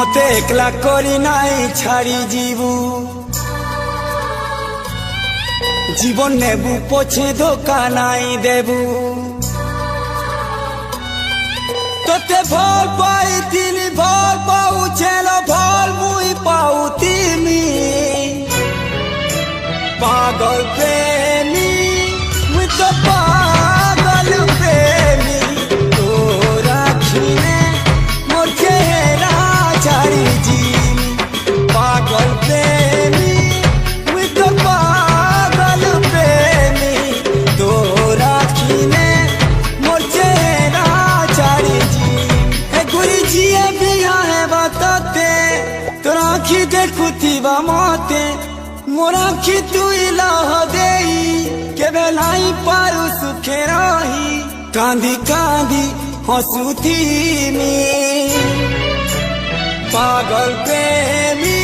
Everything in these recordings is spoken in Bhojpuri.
মতে একলা করি নাই ছাড়ি জীবন নেবু পছে ধোকা নাই দেবু তোতে ভল পাইতিনি ভল পাউছেল ভল মুই পাউতিমি পাগল প্রেমী মুই তো পাগল প্রেমী তোরা খিনে মোর চেহারা ছাড়ি জিমি পাগল প্রেমী মুই তো পাগল প্রেমী তোরা খিনে মোর চেহারা ছাড়ি জিমি হে গুরি জিয়ে বিয়া হে বাতাতে তোরা আখি দেখুথিবা মতে मोर आखि तुई लह देई केबे लाई पारु सुखे रही कांदी कांदी हंसुथीमी पागल प्रेमी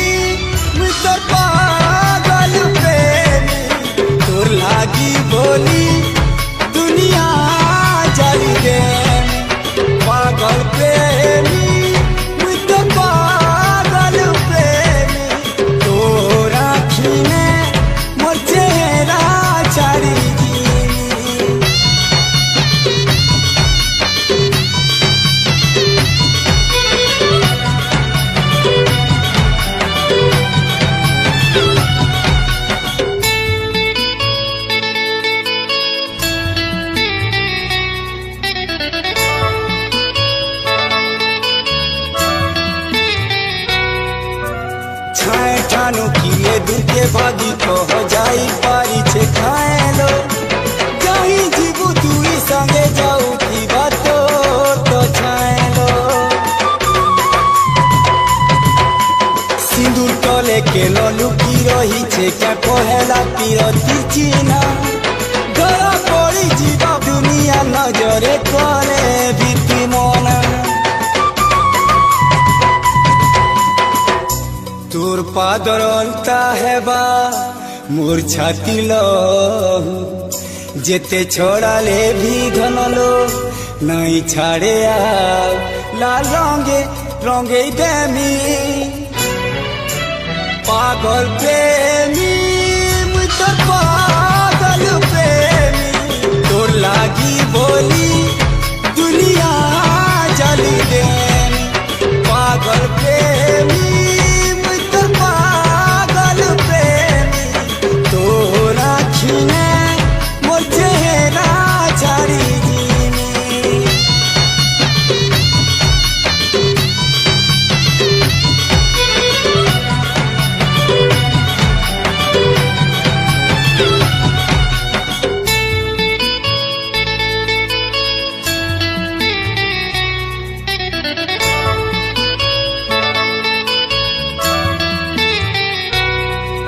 मुई तोर पागल प्रेमी तोर लागी बोली दुनिया जली दे पागल प्रेमी मुई तोर पागल प्रेमी तोर आखिने मोर चेहरा छाड़ी छाए ठानु किए दुखे भागी कह जाई पारी छे खाएलो जाई जीवु तुई संगे जाऊ की बातो तो छाएलो सिंदूर तले के लुकी रही छे क्या कहेला पीरती चीना गला पड़ी जीवा दुनिया नजरे करे भीति मना তোর পাদর অন্তা হেবা মোর ছাতি লহু যেতে ছড়ালে ভি ঘনলো নাই ছাড়ে আর লাল রঙে রঙে দেমি পাগল প্রেমী মুই তোর পাগল প্রেমী তোর লাগি বলি দুনিয়া জ্বালি দেমি পাগল প্রেমী मोर चेहरा छाड़ी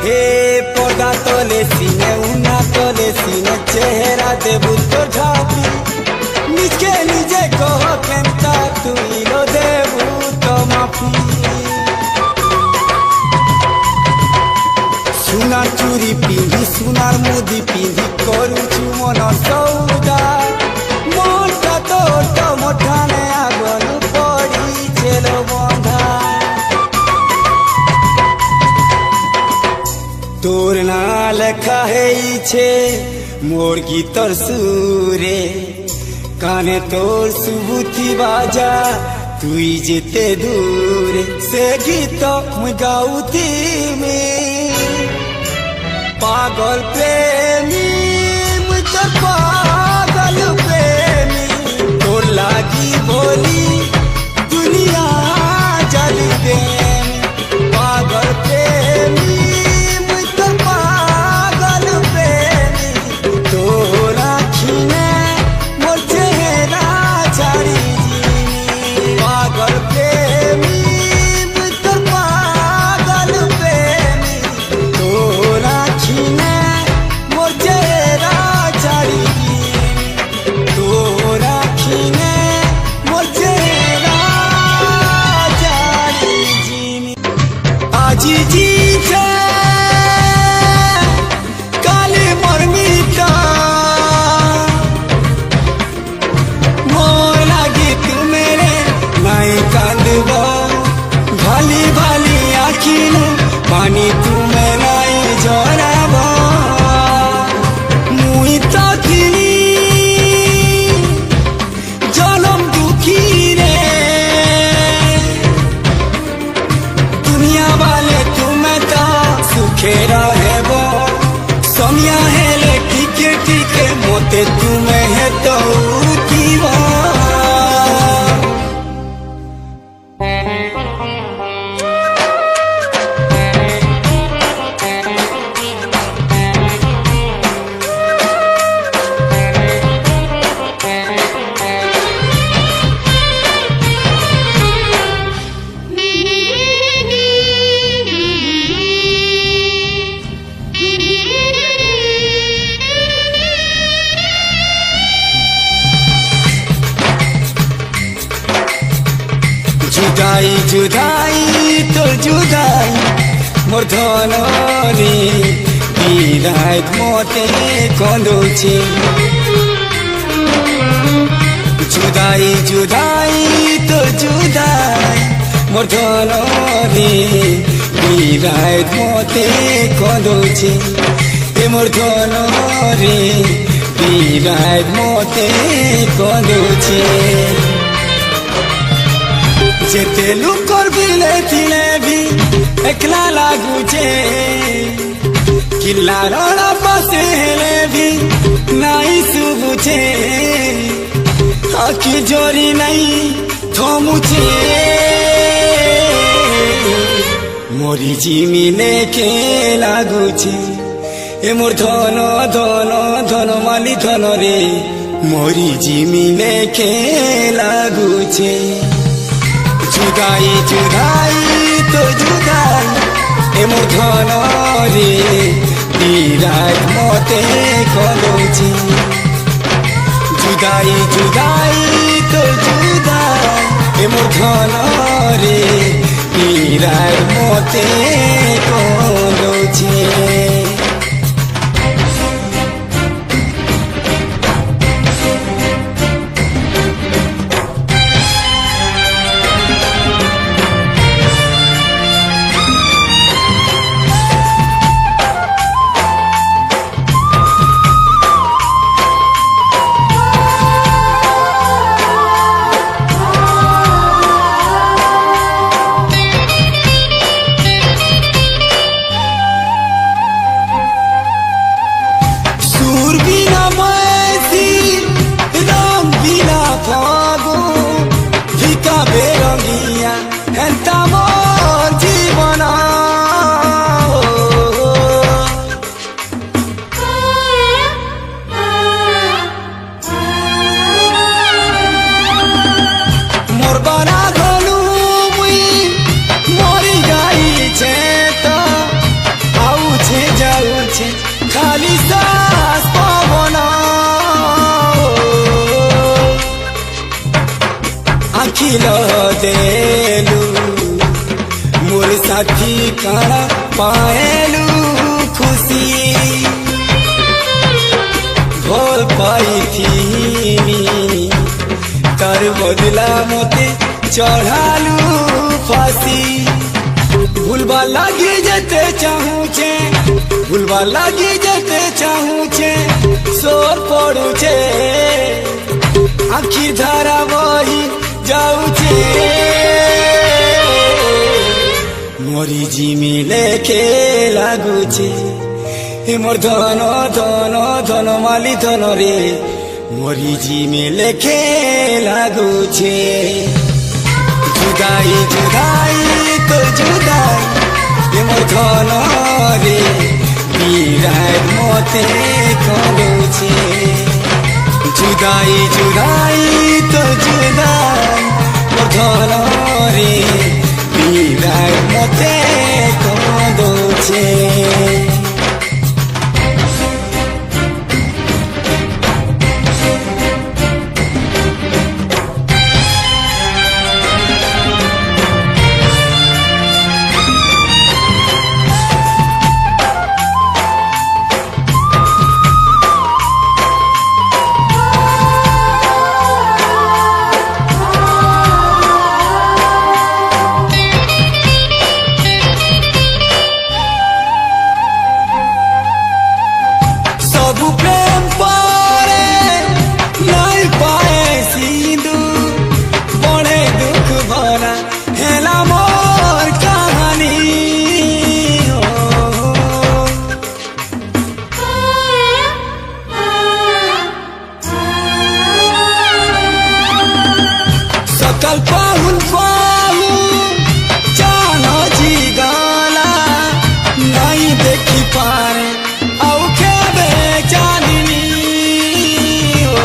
हे पर्दा तले सीने उना तले सीने चेहरा देबू तो ढापी निजे निजे कह केमता तुई लो देबू तो माफी सुनार चूरी पिंधी सुनार मुदी पिंधी करूछु मन सौदा मनटा तोर मोठाने आगन पड़ी चलो बंधा তোর না লেখা হয়েছে মোর গীতর সুরে কানে তোর সুবুতি বাজা তুই যেতে দূরে সে গীত মুই গাউতিমি পাগল প্রেমী মুই তোর পাগল প্রেমী তোর লাগি বলি দুনিয়া জ্বালি দে পাগল প্রেমী मोर चेहरा छाड़ी पागल प्रेमी तो पागल प्रेमी तोरा खिने मोर चेहरा छाड़ी तोरा खिने मोर चेहरा छाड़ी आजी जी काले मरमिता मोर लागी तू मेरे नाई कांदबा जुदाई जुदाई तो जुदाई मोर धनरे बिराट मते कन्दुछे जुदाई जुदाई तो जुदाई मोर धनरे बिराट मते कन्दुछे ए मोर धनरे बिराट मते कन्दुछे जेते लुकर बिले थिले भी एकला लागुचे किल्ला रणा पासे हेले भी नाई सुबुचे आखि जोरी नहीं थमुचे मोरी जिमिले के लागुचे ए मोर धन धन धन माली धन रे मोरी जिमिले के लागुचे जुदाई जुदाई तो जुदाई ए मोर धनरे बिराट मते कन्दुछे जुदाई जुदाई तो जुदाई ए मोर धनरे बिराट मते कन्दुछे खाली सास पवना आखिल देलू मोर साथी काना पाएलू खुशी भोल पाई थी तार बदला मते चढ़ालू फांसी भूलबा लगी जेते चाहूचे भूलबा लगी जेते चाहूचे सोर पड़ुचे आखिर धारा वही जाऊचे मोरी जिमिले के लागुचे ए मोर धन धन धन माली धन रे मोरी जिमिले के लागुचे जुदाई जुदाई तो जुदाई ए मोर धनरे बिराट मते कन्दुछे जुदाई जुदाई तो जुदाई मोर धनरे बिराट मते कन्दुछे कल पाहुन पाहुन जानो जी गाला नहीं देखी पारे औ के बेचानी हो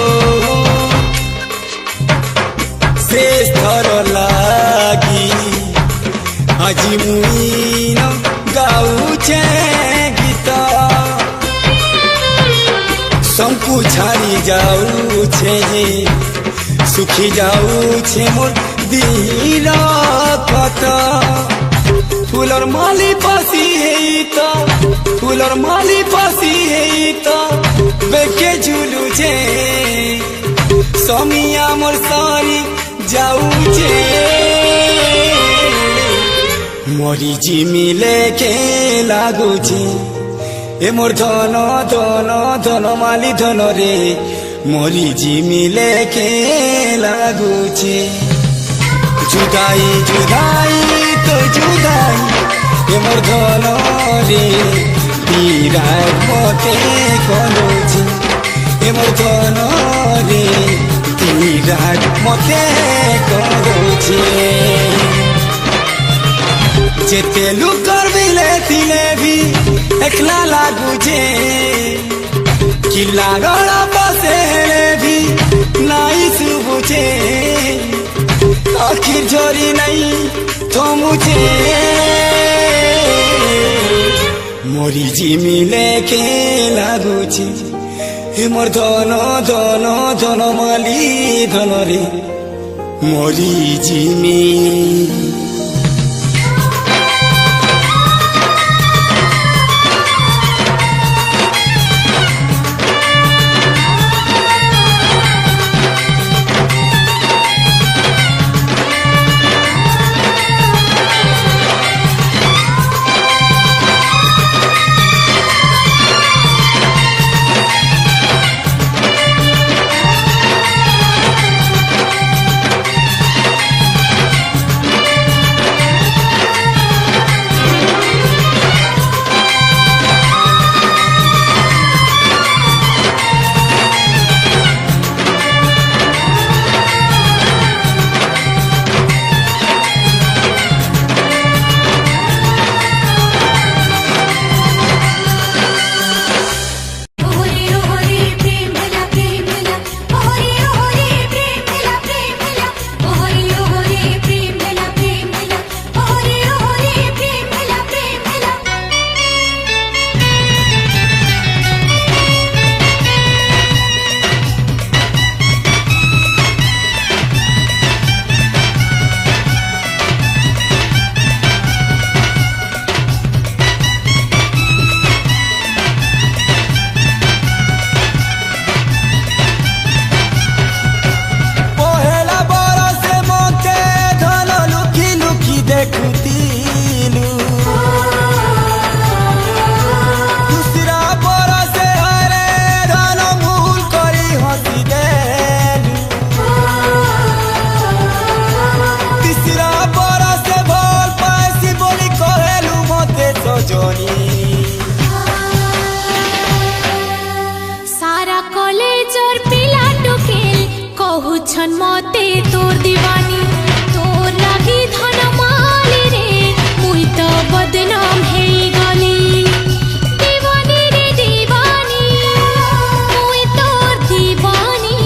शेष थर लागी আজি मुई न गाउछे गीत शंकु छाड़ी जाउछे सुखी जाऊछे मोर दिल কত ফুলর মালি পাশি হেইত ফুলর মালি পাশি হেইত বেকে ঝুলুছে সমিয়া মোর সারি যাউছে মরি জিমিলে কে লাগুছে এ মোর ধন ধন ধন মালি ধন রে মরি জিমিলে কে লাগুছে জুদাই জুদাই তো জুদাই এ মোর ধন রে বিরাট মতে কলুছে এ মোর ধন রে বিরাট মতে কলুছে যেতে লুকর বিলে তিলে ভি একলা লাগুছে কিলা গড়া পাশে ভি নাই শুভুছে আখির ঝরি নাই থমুছে মরি জিমিলে কে লাগুছে হে মোর ধন ধন ধন মালি ধন রে মরি জিমি মতে তোর দিবানি তোর লাগি ধন মালি রে মুই তো বদনাম হেই গলি দিবানি রে দিবানি মুই তোর দিবানি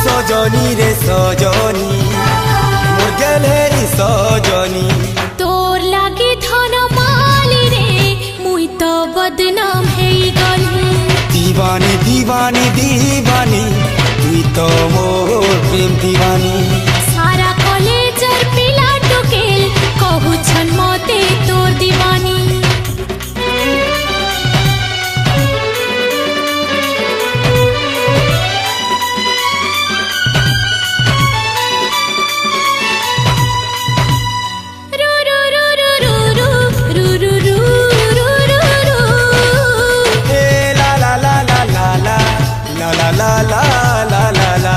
সজনী রে সজনী মোর গেলেরি সজনী তোর লাগি ধন মালি রে মুই তো বদনাম হেই গলি দিবানি দিবানি দিবানি তুই তো মোর প্রেম দিবানি সারা কলেজের পিলা টুকেল কহুছন মতে তোর দিবানি la la la la la la la la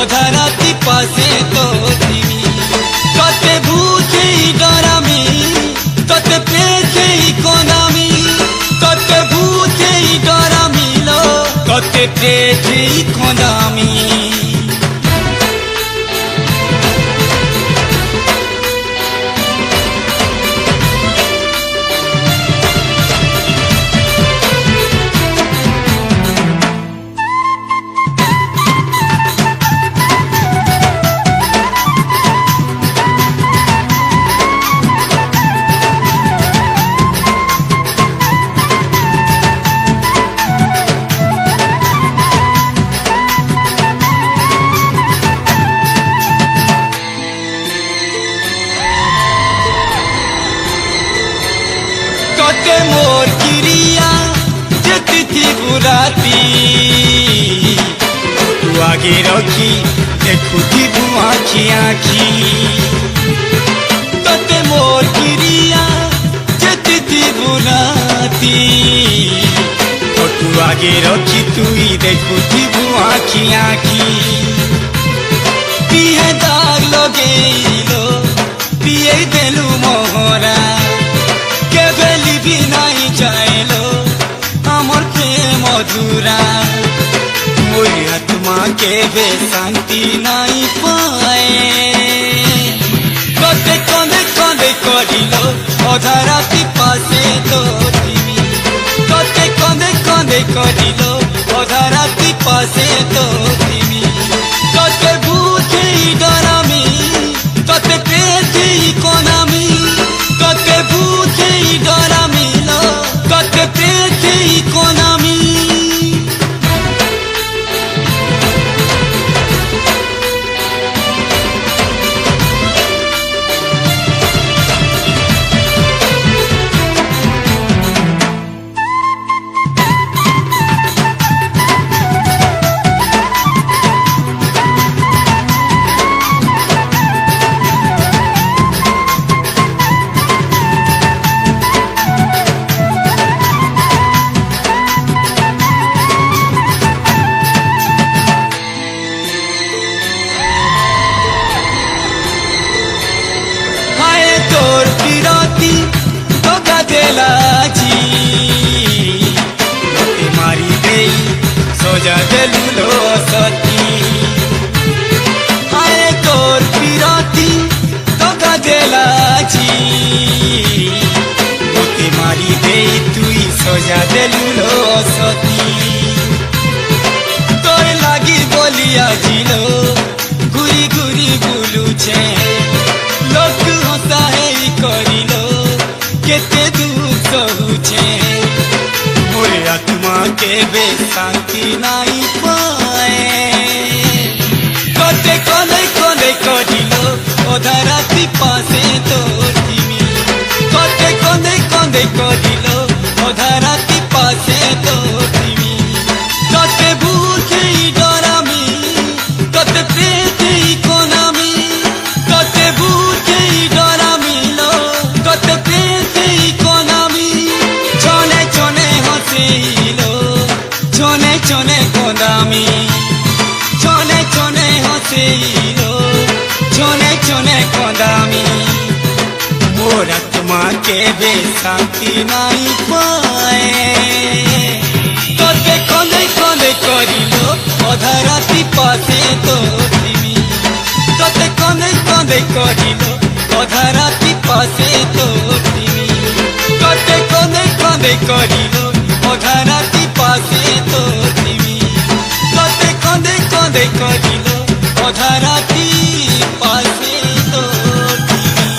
অধা রাতি পাশে তো থিমি কতে ভূতে ডরামি কতে প্রেতে কোনামি কতে ভূতে ডরামি লো কতে প্রেতে কোনামি কতে মোর কিরিয়া যেতি বুরাতি তু আগে রখি দেখুথিবু আখি আখি কতে মোর কিরিয়া যেতি বুরাতি তু আগে রখি তুই দেখুথিবু আখি আখি পিয়ে দাগ লগেইলো পিয়ে দেলু মোহরা কেবে লিবি নাই যাইলো আমার প্রেম অধুরা মোর আত্মা কেবে শান্তি নাই পায় কতে কঁদে কঁদে করিল অধা রাতি পাশে তো থিমি কতে কঁদে কঁদে করিল অধা রাতি পাশে তো থিমি কতে ভূতে ডরামি কতে প্রেতে কোনামি কতে ভূতে ডরামি লো কতে প্রেতে কোনামি হায় তোর বিরতি ধোকা দেলাছি মতে মারি দেই সোজা দেলুলো সতী হায় তোর বিরতি ধোকা দেলাছি মতে মারি দেই তুই সোজা দেলুলো সতী তোর লাগি বলিয়া ছিল ঘুরি ঘুরি বুলুছে লোক হসা হেই করিল কেতে দুঃখ সহুছে মোর আত্মা কেবে শান্তি নাই পায় কতে কলে কলে করিল অধা রাতি পাশে তো থিমি কতে কলে কলে করিল অধা রাতি পাশে তো থিমি কতে ভূতে ডরামি কতে প্রেতে কোনামি কতে ভূতে ডরামি লো কতে প্রেতে কোনামি ছনে ছনে হসেইলো ছনে ছনে কোনামি ছনে ছনে হসেইলো ছনে ছনে কোনামি মোর আত্মা কেবে শান্তি নাই পায় কতে কলে কলে করিল অধা রাতি পাশে তো থিমি কতে কলে কলে করিল অধা রাতি পাশে তো থিমি কতে কলে কলে করিল অধা রাতি পাশে তো থিমি কতে কলে কলে করিল অধা রাতি পাশে তো থিমি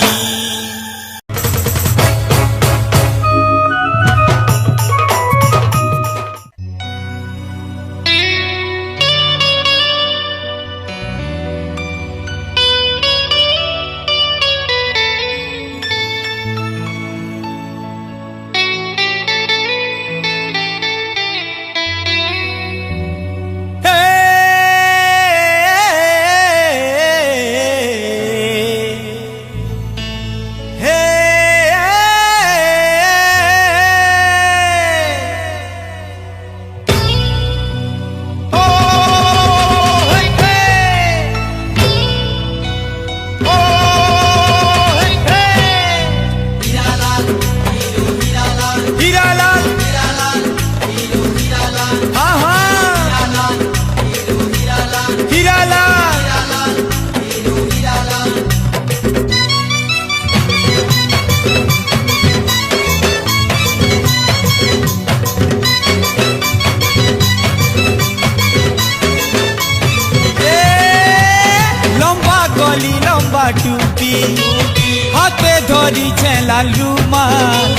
হাতে ধরিছে লাল রুমাল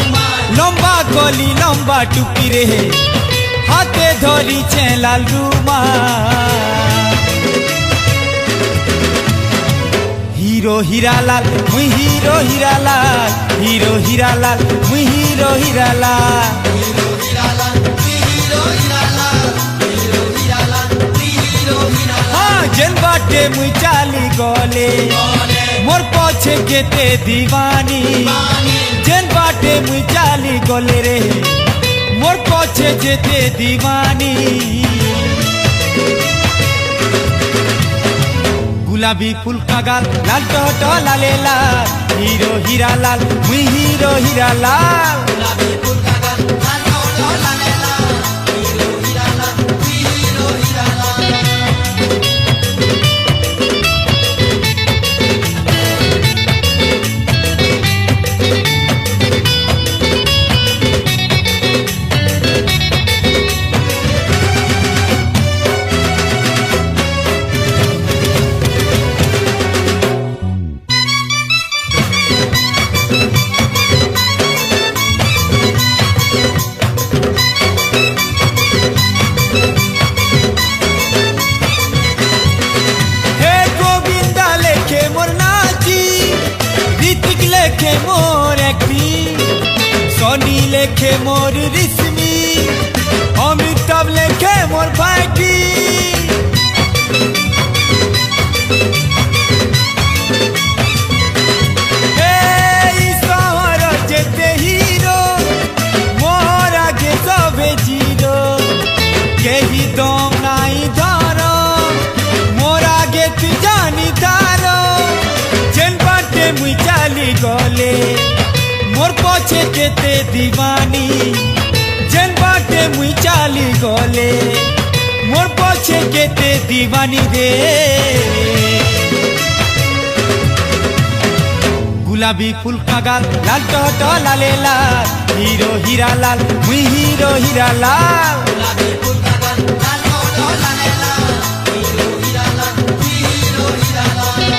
লম্বা কলি লম্বা টুপি রে হাতে ধরিছে লাল রুমাল হিরো হীরালাল মুই হিরো হীরালাল হিরো হীরালাল মুই হিরো হীরালাল हाँ जेन बाटे मुई चाली गले मोर पछे केते दीवानी जेन बाटे मुई चाली गले रे मोर पछे जेते दीवानी गुलाबी फूल का गाल लाल टोटो लाले लाल हीरो हीरा लाल मुई हीरो हीरा लाल गुलाबी फूल का गाल लाल टोटो लाले लाल हीरो हीरा लाल मुई हीरो हीरा लाल लेखे मोर एक्टिंग सोनी लेखे मोर रिश्मी अमिताभ लेखे मोर फाइटिंग शहर जेते हीरो मोर आगे सबे जीरो केही दम नाई धरो मोर आगे तू जानी धारो जेन बाटे मुई चाली गले मोर पछे केते दीवानी जेन बाटे मुई चाली गले मोर पछे केते दीवानी रे गुलाबी फूल का गाल लाल टोटो लाले लाल हीरो हीरा लाल मुई हीरो हीरा लाल गुलाबी फूल का गाल लाल टोटो लाले लाल हीरो हीरा लाल मुई हीरो हीरा लाल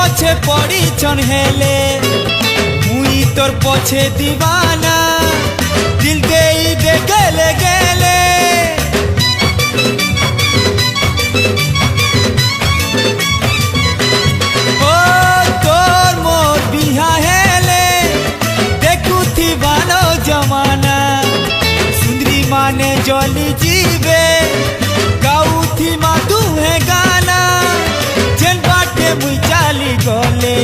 पछे पड़ी छन हेले मुई तोर पछे दीवाना दिल दे दे गेले गेले ओ तोर मोर बिहा हेले देखू थी बानो जमाना सुंदरी माने जली जीवे गाऊ थी मा तू है गाना जेन बाटे मुई चाली गले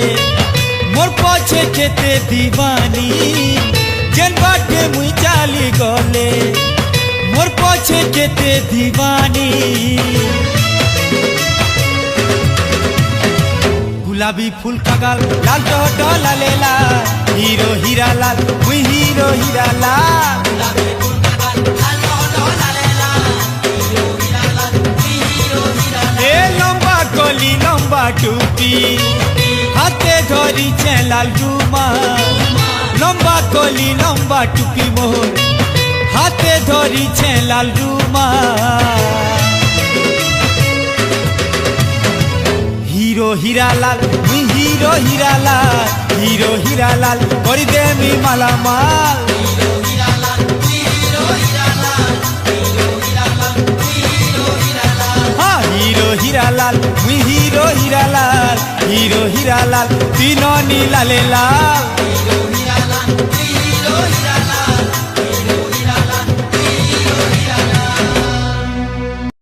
मोर पछे केते दीवानी जेन बाटे मुई चाली गले मोर पछे केते दीवानी गुलाबी फूल का गाल लाल टोटो लाले लाल हीरो हीरा लाल मुई हीरो हीरा लाल गुलाबी फूल का गाल लाल टोटो लाले लाल हीरो हीरा लाल मुई हीरो हीरा लाल ए लंबा कली लंबा टूपी हाथे धरिছে लाल रुमाल लंबा कली लंबा टूपी मोर हाथे धरिছে लाल रुमाल हीरो हीरा लाल मुई हीरो हीरा लाल हीरो हीरा लाल करी दे मी माला माल हीरो हीरा लाल मुई हीरो हीरा लाल हीरो हीरा लाल मुई हीरो हीरा लाल हां हीरो हीरा लाल मुई हीरो हीरा लाल हीरो हीरा लाल तीनों नी लाले लाल